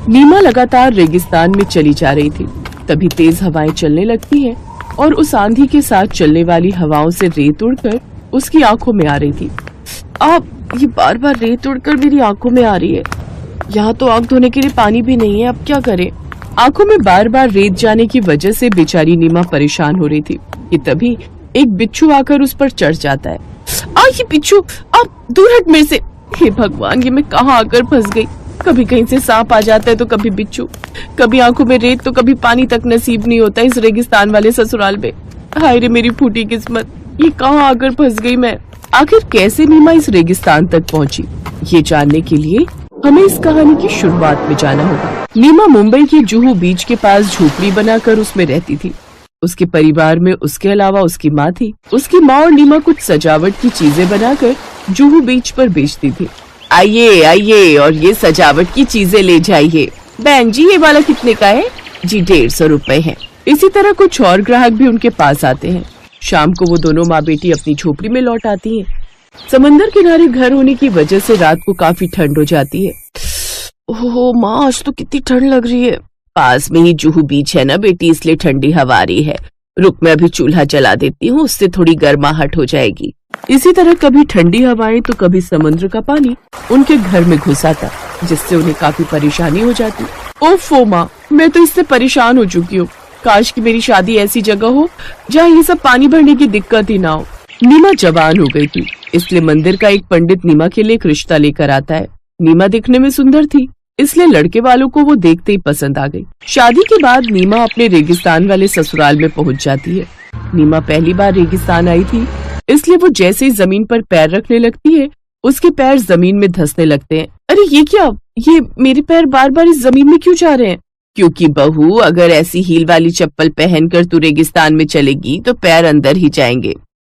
नीमा लगातार रेगिस्तान में चली जा रही थी। तभी तेज हवाएं चलने लगती हैं और उस आंधी के साथ चलने वाली हवाओं से रेत उड़कर उसकी आंखों में आ रही थी। ये बार बार रेत उड़कर मेरी आंखों में आ रही है। यहाँ तो आंख धोने के लिए पानी भी नहीं है, अब क्या करें। आंखों में बार बार रेत जाने की वजह से बेचारी नीमा परेशान हो रही थी कि तभी एक बिच्छू आकर उस पर चढ़ जाता है। ये बिच्छू, आप दूर हट मेरे से। हे भगवान, ये मैं कहाँ आकर फंस गई। कभी कहीं से सांप आ जाता है तो कभी बिच्छू, कभी आंखों में रेत तो कभी पानी तक नसीब नहीं होता इस रेगिस्तान वाले ससुराल में। हाय रे मेरी फूटी किस्मत, ये कहाँ आकर फंस गई मैं। आखिर कैसे नीमा इस रेगिस्तान तक पहुंची, ये जानने के लिए हमें इस कहानी की शुरुआत में जाना होगा। नीमा मुंबई के जुहू बीच के पास झोपड़ी बनाकर उसमें रहती थी। उसके परिवार में उसके अलावा उसकी माँ थी। उसकी माँ और नीमा कुछ सजावट की चीजें बनाकर जुहू बीच पर बेचती थी। आइए आइए और ये सजावट की चीजें ले जाइए। बहन जी, ये वाला कितने का है? जी 150 रुपए है। इसी तरह कुछ और ग्राहक भी उनके पास आते हैं। शाम को वो दोनों माँ बेटी अपनी झोपड़ी में लौट आती हैं। समंदर किनारे घर होने की वजह से रात को काफी ठंड हो जाती है। ओहो माँ, आज तो कितनी ठंड लग रही है। पास में ही जुहू बीच है ना बेटी, इसलिए ठंडी हवा आ रही है। रुक, मैं अभी चूल्हा जला देती हूँ, उससे थोड़ी गर्माहट हो जाएगी। इसी तरह कभी ठंडी हवाएं तो कभी समुद्र का पानी उनके घर में घुस आता, जिससे उन्हें काफी परेशानी हो जाती। ओफो माँ, मैं तो इससे परेशान हो चुकी हूँ। काश कि मेरी शादी ऐसी जगह हो जहाँ ये सब पानी भरने की दिक्कत ही ना हो। नीमा जवान हो गई थी, इसलिए मंदिर का एक पंडित नीमा के लिए एक रिश्ता लेकर आता है। नीमा दिखने में सुंदर थी, इसलिए लड़के वालों को वो देखते ही पसंद आ गई। शादी के बाद नीमा अपने रेगिस्तान वाले ससुराल में पहुंच जाती है। नीमा पहली बार रेगिस्तान आई थी, इसलिए वो जैसे ही जमीन पर पैर रखने लगती है, उसके पैर जमीन में धंसने लगते हैं। अरे ये क्या, ये मेरे पैर बार बार इस जमीन में क्यों जा रहे हैं? क्योंकि बहू, अगर ऐसी हील वाली चप्पल पहनकर तू रेगिस्तान में चलेगी तो पैर अंदर ही जाएंगे,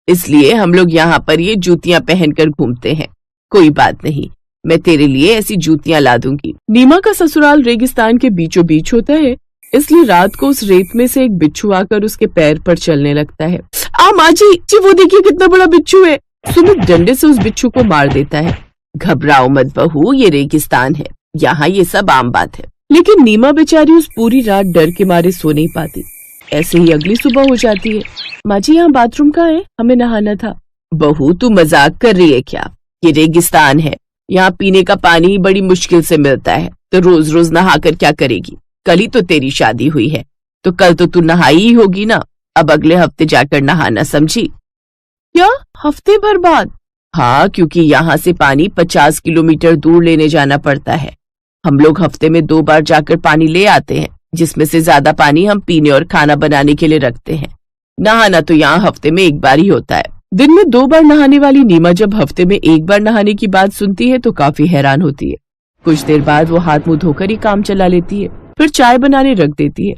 इसलिए हम लोग यहाँ पर ये जूतियाँ पहनकर घूमते हैं। कोई बात नहीं, मैं तेरे लिए ऐसी जूतियाँ ला दूंगी। नीमा का ससुराल रेगिस्तान के बीचों बीच होता है, इसलिए रात को उस रेत में से एक बिच्छू आकर उसके पैर पर चलने लगता है। माँ जी, वो देखिए कितना बड़ा बिच्छू है। सुमित डंडे से उस बिच्छू को मार देता है। घबराओ मत बहू, ये रेगिस्तान है, यहाँ ये सब आम बात है। लेकिन नीमा बेचारी उस पूरी रात डर के मारे सो नहीं पाती। ऐसे ही अगली सुबह हो जाती है। माँ जी, यहाँ बाथरूम कहाँ है? हमें नहाना था। बहू, तू मजाक कर रही है क्या? ये रेगिस्तान है, यहाँ पीने का पानी ही बड़ी मुश्किल से मिलता है, तो रोज रोज नहाकर क्या करेगी? कल ही तो तेरी शादी हुई है, तो कल तो तू नहाई ही होगी ना। अब अगले हफ्ते जाकर नहाना, समझी? क्या, हफ्ते भर बाद? हाँ, क्योंकि यहाँ से पानी 50 किलोमीटर दूर लेने जाना पड़ता है। हम लोग हफ्ते में 2 बार जाकर पानी ले आते हैं, जिसमें से ज्यादा पानी हम पीने और खाना बनाने के लिए रखते हैं। नहाना तो यहाँ हफ्ते में 1 बार ही होता है। दिन में 2 बार नहाने वाली नीमा जब हफ्ते में 1 बार नहाने की बात सुनती है तो काफी हैरान होती है। कुछ देर बाद वो हाथ मुंह धोकर ही काम चला लेती है, फिर चाय बनाने रख देती है।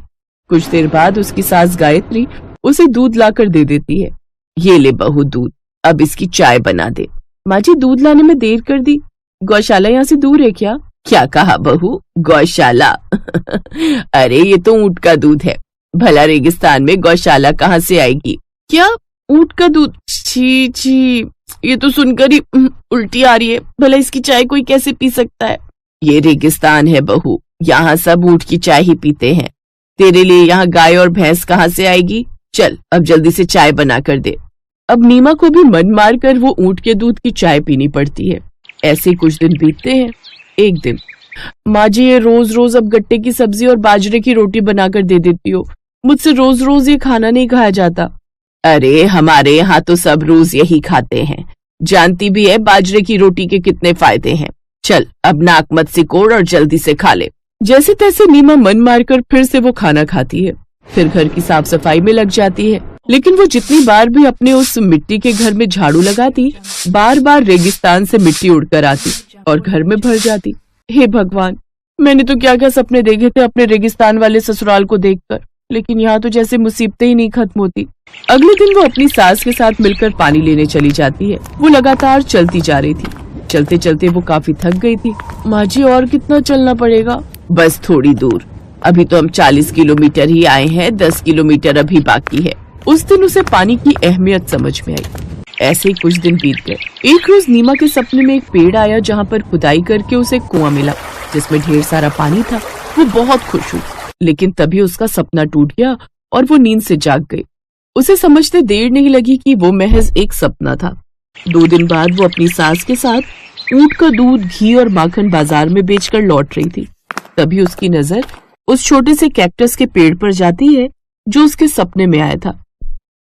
कुछ देर बाद उसकी सास गायत्री उसे दूध लाकर दे देती है। ये ले बहू दूध, अब इसकी चाय बना दे। माँ जी, दूध लाने में देर कर दी। गौशाला यहाँ से दूर है क्या? क्या कहा बहू, गौशाला? अरे ये तो ऊँट का दूध है, भला रेगिस्तान में गौशाला कहाँ से आएगी? क्या, ऊँट का दूध? छी छी, ये तो सुनकर ही उल्टी आ रही है। भला इसकी चाय कोई कैसे पी सकता है? ये रेगिस्तान है बहू, यहाँ सब ऊँट की चाय ही पीते हैं। तेरे लिए यहाँ गाय और भैंस कहाँ से आएगी? चल अब जल्दी से चाय बना कर दे। अब नीमा को भी मन मार कर वो ऊँट के दूध की चाय पीनी पड़ती है। ऐसे कुछ दिन बीतते हैं। एक दिन, माँ जी, ये रोज रोज अब गट्टे की सब्जी और बाजरे की रोटी बनाकर दे देती हो, मुझसे रोज रोज ये खाना नहीं खाया जाता। अरे हमारे यहाँ तो सब रोज यही खाते हैं, जानती भी है बाजरे की रोटी के कितने फायदे हैं। चल अब नाक मत सिकोड़ और जल्दी से खा ले। जैसे तैसे नीमा मन मारकर फिर से वो खाना खाती है, फिर घर की साफ सफाई में लग जाती है। लेकिन वो जितनी बार भी अपने उस मिट्टी के घर में झाड़ू लगाती, बार बार रेगिस्तान से मिट्टी उड़कर आती और घर में भर जाती। हे भगवान, मैंने तो क्या क्या सपने देखे थे अपने रेगिस्तान वाले ससुराल को देखकर, लेकिन यहाँ तो जैसे मुसीबतें ही नहीं खत्म होती। अगले दिन वो अपनी सास के साथ मिलकर पानी लेने चली जाती है। वो लगातार चलती जा रही थी। चलते चलते वो काफी थक गई थी। माँ जी, और कितना चलना पड़ेगा? बस थोड़ी दूर, अभी तो हम 40 किलोमीटर ही आए हैं, 10 किलोमीटर अभी बाकी है। उस दिन उसे पानी की अहमियत समझ में आई। ऐसे ही कुछ दिन बीत गए। एक रोज नीमा के सपने में एक पेड़ आया, जहाँ पर खुदाई करके उसे कुआं मिला, जिसमें ढेर सारा पानी था। वो बहुत खुश हुई, लेकिन तभी उसका सपना टूट गया और वो नींद से जाग गई। उसे समझते देर नहीं लगी कि वो महज एक सपना था। 2 दिन बाद वो अपनी सास के साथ ऊंट का दूध, घी और माखन बाजार में बेचकर लौट रही थी। तभी उसकी नजर उस छोटे से कैक्टस के पेड़ पर जाती है जो उसके सपने में आया था।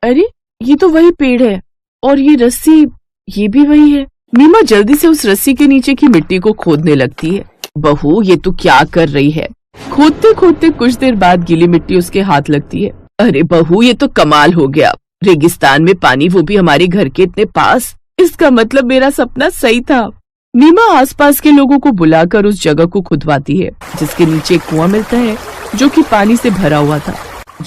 अरे, ये तो वही पेड़ है, और ये रस्सी, ये भी वही है। नीमा जल्दी से उस रस्सी के नीचे की मिट्टी को खोदने लगती है। बहू, ये तू क्या कर रही है? खोदते खोदते कुछ देर बाद गीली मिट्टी उसके हाथ लगती है। अरे बहू, ये तो कमाल हो गया। रेगिस्तान में पानी, वो भी हमारे घर के इतने पास। इसका मतलब मेरा सपना सही था। नीमा आसपास के लोगों को बुलाकर उस जगह को खुदवाती है जिसके नीचे एक कुआं मिलता है जो कि पानी से भरा हुआ था।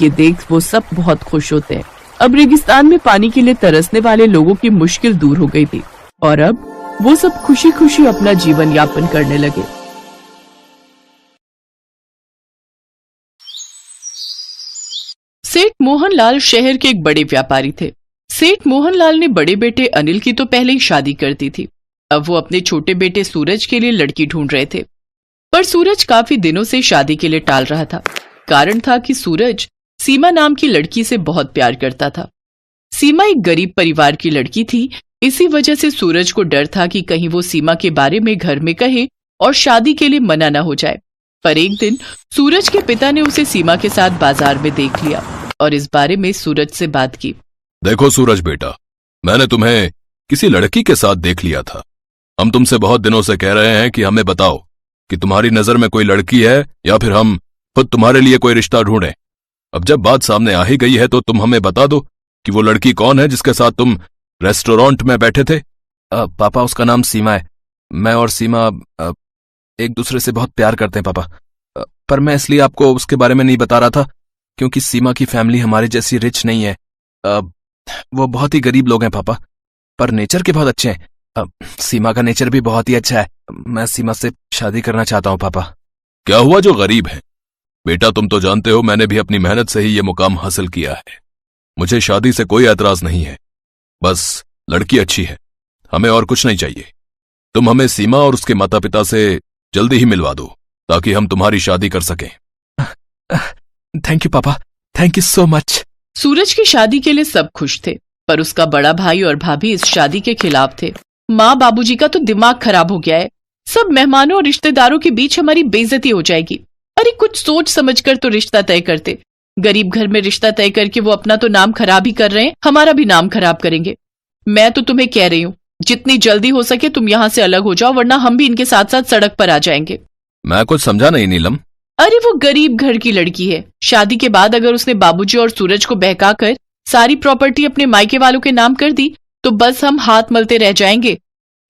ये देख वो सब बहुत खुश होते हैं। अब रेगिस्तान में पानी के लिए तरसने वाले लोगों की मुश्किल दूर हो गई थी और अब वो सब खुशी खुशी अपना जीवन यापन करने लगे। सेठ मोहनलाल शहर के एक बड़े व्यापारी थे। सेठ मोहनलाल ने बड़े बेटे अनिल की तो पहले ही शादी कर दी थी। अब वो अपने छोटे बेटे सूरज के लिए लड़की ढूंढ रहे थे, पर सूरज काफी दिनों से शादी के लिए टाल रहा था। कारण था कि सूरज सीमा नाम की लड़की से बहुत प्यार करता था। सीमा एक गरीब परिवार की लड़की थी, इसी वजह से सूरज को डर था कि कहीं वो सीमा के बारे में घर में कहे और शादी के लिए मना न हो जाए। पर एक दिन सूरज के पिता ने उसे सीमा के साथ बाजार में देख लिया और इस बारे में सूरज से बात की। देखो सूरज बेटा, मैंने तुम्हें किसी लड़की के साथ देख लिया था। हम तुमसे बहुत दिनों से कह रहे हैं कि हमें बताओ कि तुम्हारी नजर में कोई लड़की है या फिर हम खुद तुम्हारे लिए कोई रिश्ता ढूंढें। अब जब बात सामने आ ही गई है तो तुम हमें बता दो कि वो लड़की कौन है जिसके साथ तुम रेस्टोरेंट में बैठे थे। पापा, उसका नाम सीमा है। मैं और सीमा एक दूसरे से बहुत प्यार करते हैं पापा। पर मैं इसलिए आपको उसके बारे में नहीं बता रहा था क्योंकि सीमा की फैमिली हमारे जैसी रिच नहीं है। वो बहुत ही गरीब लोग हैं पापा, पर नेचर के बहुत अच्छे हैं। सीमा का नेचर भी बहुत ही अच्छा है। मैं सीमा से शादी करना चाहता हूँ पापा। क्या हुआ जो गरीब है? बेटा, तुम तो जानते हो मैंने भी अपनी मेहनत से ही ये मुकाम हासिल किया है। मुझे शादी से कोई एतराज नहीं है, बस लड़की अच्छी है, हमें और कुछ नहीं चाहिए। तुम हमें सीमा और उसके माता पिता से जल्दी ही मिलवा दो ताकि हम तुम्हारी शादी कर सकें। थैंक यू पापा, थैंक यू सो मच। सूरज की शादी के लिए सब खुश थे, पर उसका बड़ा भाई और भाभी इस शादी के खिलाफ थे। माँ बाबूजी का तो दिमाग खराब हो गया है। सब मेहमानों और रिश्तेदारों के बीच हमारी बेइज्जती हो जाएगी। अरे कुछ सोच समझकर तो रिश्ता तय करते। गरीब घर में रिश्ता तय करके वो अपना तो नाम खराब ही कर रहे हैं, हमारा भी नाम खराब करेंगे। मैं तो तुम्हें कह रही हूँ, जितनी जल्दी हो सके तुम यहाँ से अलग हो जाओ, वरना हम भी इनके साथ साथ सड़क पर आ जाएंगे। मैं कुछ समझा नहीं नीलम। अरे वो गरीब घर की लड़की है। शादी के बाद अगर उसने बाबूजी और सूरज को बहकाकर सारी प्रॉपर्टी अपने मायके वालों के नाम कर दी तो बस हम हाथ मलते रह जाएंगे।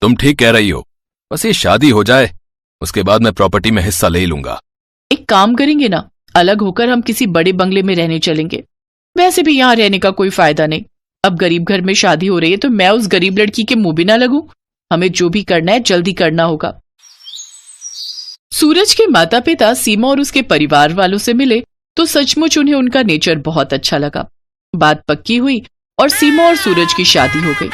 तुम ठीक कह रही हो, बस ये शादी हो जाए, उसके बाद मैं प्रॉपर्टी में हिस्सा ले ही लूंगा। एक काम करेंगे ना, अलग होकर हम किसी बड़े बंगले में रहने चलेंगे। वैसे भी यहाँ रहने का कोई फायदा नहीं। अब गरीब घर में शादी हो रही है तो मैं उस गरीब लड़की के मुंह भी ना लगूं। हमें जो भी करना है जल्दी करना होगा। सूरज के माता पिता सीमा और उसके परिवार वालों से मिले तो सचमुच उन्हें उनका नेचर बहुत अच्छा लगा। बात पक्की हुई और सीमा और सूरज की शादी हो गई।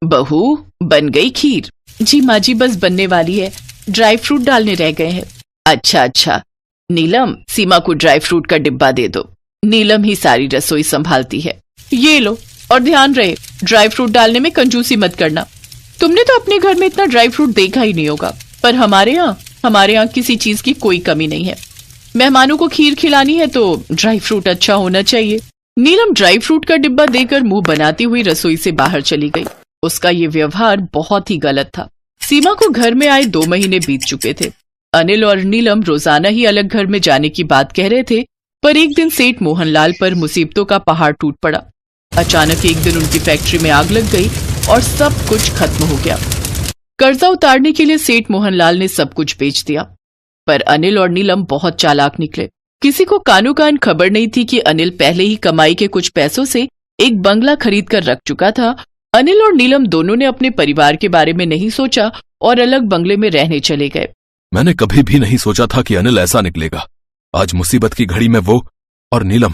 बहू, बन गई खीर? जी माँ जी, बस बनने वाली है, ड्राई फ्रूट डालने रह गए हैं। अच्छा, नीलम सीमा को ड्राई फ्रूट का डिब्बा दे दो। नीलम ही सारी रसोई संभालती है। ये लो, और ध्यान रहे ड्राई फ्रूट डालने में कंजूसी मत करना। तुमने तो अपने घर में इतना ड्राई फ्रूट देखा ही नहीं होगा, पर हमारे यहाँ किसी चीज की कोई कमी नहीं है। मेहमानों को खीर खिलानी है तो ड्राई फ्रूट अच्छा होना चाहिए। नीलम ड्राई फ्रूट का डिब्बा देकर मुंह बनाती हुई रसोई से बाहर चली गई। उसका ये व्यवहार बहुत ही गलत था। सीमा को घर में आए 2 महीने बीत चुके थे। अनिल और नीलम रोजाना ही अलग घर में जाने की बात कह रहे थे, पर एक दिन सेठ मोहनलाल पर मुसीबतों का पहाड़ टूट पड़ा। अचानक एक दिन उनकी फैक्ट्री में आग लग गई और सब कुछ खत्म हो गया। कर्जा उतारने के लिए सेठ मोहनलाल ने सब कुछ बेच दिया, पर अनिल और नीलम बहुत चालाक निकले। किसी को कानो कान खबर नहीं थी कि अनिल पहले ही कमाई के कुछ पैसों से एक बंगला खरीद कर रख चुका था। अनिल और नीलम दोनों ने अपने परिवार के बारे में नहीं सोचा और अलग बंगले में रहने चले गए। मैंने कभी भी नहीं सोचा था कि अनिल ऐसा निकलेगा। आज मुसीबत की घड़ी में वो और नीलम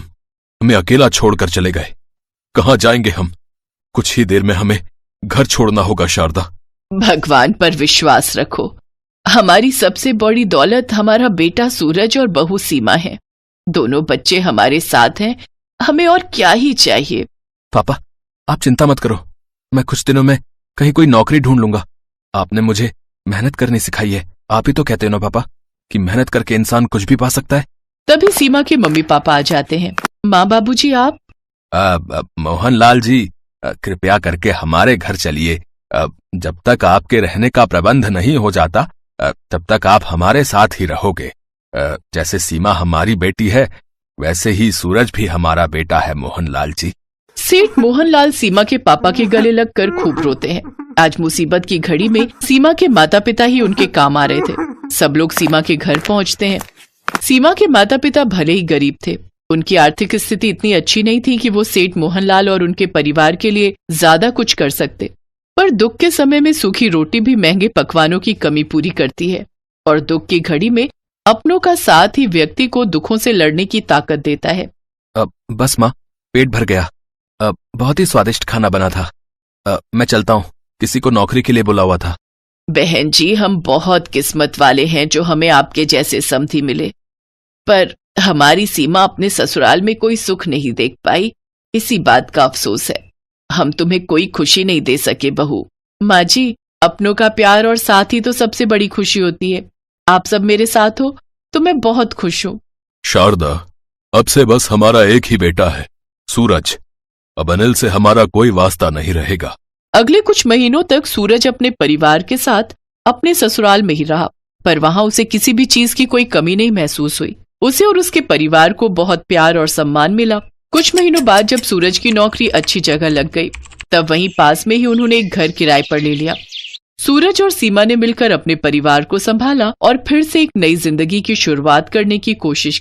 हमें अकेला छोड़कर चले गए। कहाँ जाएंगे हम? कुछ ही देर में हमें घर छोड़ना होगा शारदा। भगवान पर विश्वास रखो। हमारी सबसे बड़ी दौलत हमारा बेटा सूरज और बहू सीमा है। दोनों बच्चे हमारे साथ हैं, हमें और क्या ही चाहिए। पापा, आप चिंता मत करो, मैं कुछ दिनों में कहीं कोई नौकरी ढूंढ लूंगा। आपने मुझे मेहनत करनी सिखाई है। आप ही तो कहते हो ना पापा कि मेहनत करके इंसान कुछ भी पा सकता है। तभी सीमा के मम्मी पापा आ जाते हैं। माँ बाबूजी आप? मोहनलाल जी, कृपया करके हमारे घर चलिए। जब तक आपके रहने का प्रबंध नहीं हो जाता तब तक आप हमारे साथ ही रहोगे। जैसे सीमा हमारी बेटी है वैसे ही सूरज भी हमारा बेटा है मोहनलाल जी। सेठ मोहनलाल सीमा के पापा के गले लगकर खूब रोते हैं। आज मुसीबत की घड़ी में सीमा के माता पिता ही उनके काम आ रहे थे। सब लोग सीमा के घर पहुंचते हैं। सीमा के माता पिता भले ही गरीब थे, उनकी आर्थिक स्थिति इतनी अच्छी नहीं थी कि वो सेठ मोहनलाल और उनके परिवार के लिए ज्यादा कुछ कर सकते। पर दुख के समय में सूखी रोटी भी महंगे पकवानों की कमी पूरी करती है, और दुख की घड़ी में अपनों का साथ ही व्यक्ति को दुखों से लड़ने की ताकत देता है। बस माँ, पेट भर गया। बहुत ही स्वादिष्ट खाना बना था। मैं चलता हूँ, किसी को नौकरी के लिए बुला हुआ था। बहन जी, हम बहुत किस्मत वाले हैं जो हमें आपके जैसे समधी मिले, पर हमारी सीमा अपने ससुराल में कोई सुख नहीं देख पाई, इसी बात का अफसोस है। हम तुम्हें कोई खुशी नहीं दे सके बहू। माँ जी, अपनों का प्यार और साथ ही तो सबसे बड़ी खुशी होती है। आप सब मेरे साथ हो तो मैं बहुत खुश हूँ। शारदा, अब से बस हमारा एक ही बेटा है, सूरज। अब अनिल से हमारा कोई वास्ता नहीं रहेगा। अगले कुछ महीनों तक सूरज अपने परिवार के साथ अपने ससुराल में ही रहा, पर वहां उसे किसी भी चीज की कोई कमी नहीं महसूस हुई। उसे और उसके परिवार को बहुत प्यार और सम्मान मिला। कुछ महीनों बाद जब सूरज की नौकरी अच्छी जगह लग गई, तब वहीं पास में ही उन्होंने एक घर किराए पर ले लिया। सूरज और सीमा ने मिलकर अपने परिवार को संभाला और फिर से एक नई जिंदगी की शुरुआत करने की कोशिश की।